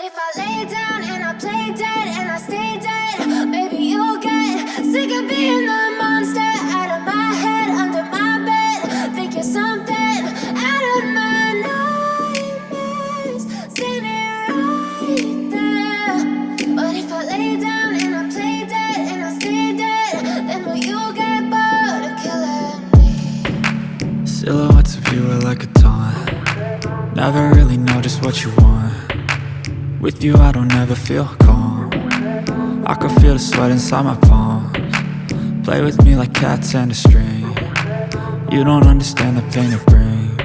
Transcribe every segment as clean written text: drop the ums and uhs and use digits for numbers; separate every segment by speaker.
Speaker 1: if I lay down and I play dead and I stay dead, maybe you'll get sick of being the monster out of my head, under my bed. Think you're something out of my nightmares, standing right there. But if I lay down and I play dead and I stay dead, then will you get bored of killing me?
Speaker 2: Silhouettes of you are like a taunt. Never really know just what you want. With you I don't ever feel calm. I can feel the sweat inside my palms. Play with me like cats and a string. You don't understand the pain it brings.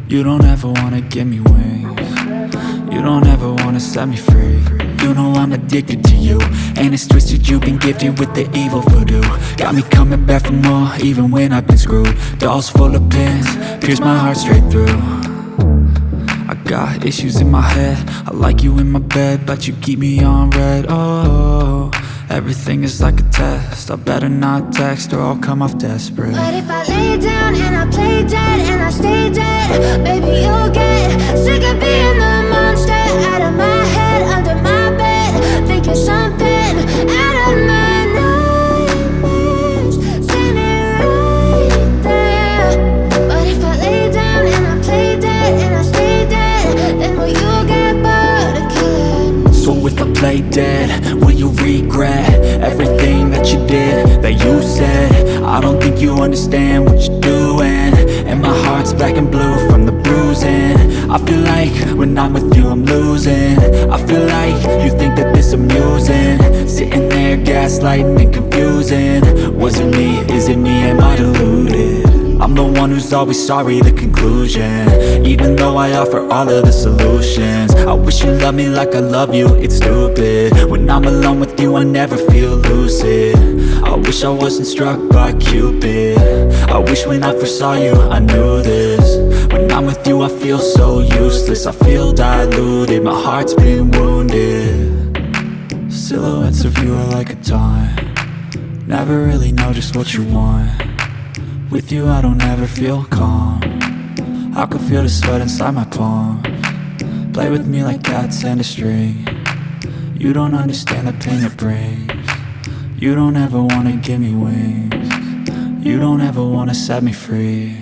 Speaker 2: You don't ever wanna give me wings. You don't ever wanna set me free. You know I'm addicted to you, and it's twisted, you've been gifted with the evil voodoo. Got me coming back for more, even when I've been screwed. Dolls full of pins, pierce my heart straight through. I got issues in my head, I like you in my bed, but you keep me on red. Oh, everything is like a test, I better not text or I'll come off desperate.
Speaker 1: But if I lay down and I play dead and I stay dead, baby you'll get sick of being the monster out of my head, under my bed. Think you're something out of my nightmares, standing right there. But if I lay down and I play dead and I stay dead, then will you get bored of killing me?
Speaker 2: So if I play dead, will you regret everything that you did, that you said? I don't think you understand what you're doing, and my heart's black and blue from the bruising. I feel like when I'm with you I'm losing. I feel like you think that this amusing, sitting there gaslighting and confusing. Was it me? Is it me? Am I deluded? I'm the one who's always sorry, the conclusion, even though I offer all of the solutions. I wish you loved me like I love you, it's stupid. When I'm alone with you I never feel lucid. I wish I wasn't struck by Cupid. I wish when I first saw you I knew this. When I'm with you I feel so useless, I feel diluted, my heart's been wounded. Silhouettes of you are like a taunt. Never really know just what you want. With you I don't ever feel calm. I can feel the sweat inside my palms. Play with me like cats and a string. You don't understand the pain it brings. You don't ever wanna give me wings. You don't ever wanna set me free.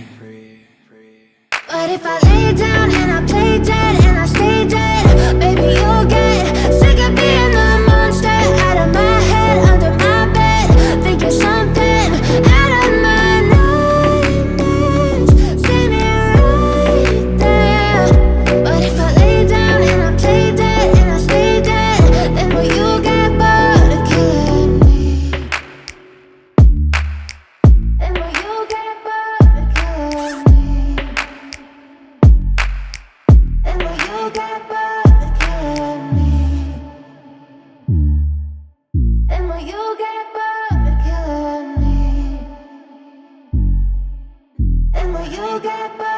Speaker 1: But if I lay down and I play dead and I stay dead, baby you'll get sick of being the monster out of my head, under my bed. Think you're something out of my nightmares, standing right there. But if I lay down and I play dead and I stay dead, then will you get bored of killing me? Then will you get bored of killing me? And will you get bored of killing me? And will you get bored of killing me? And will you get bored?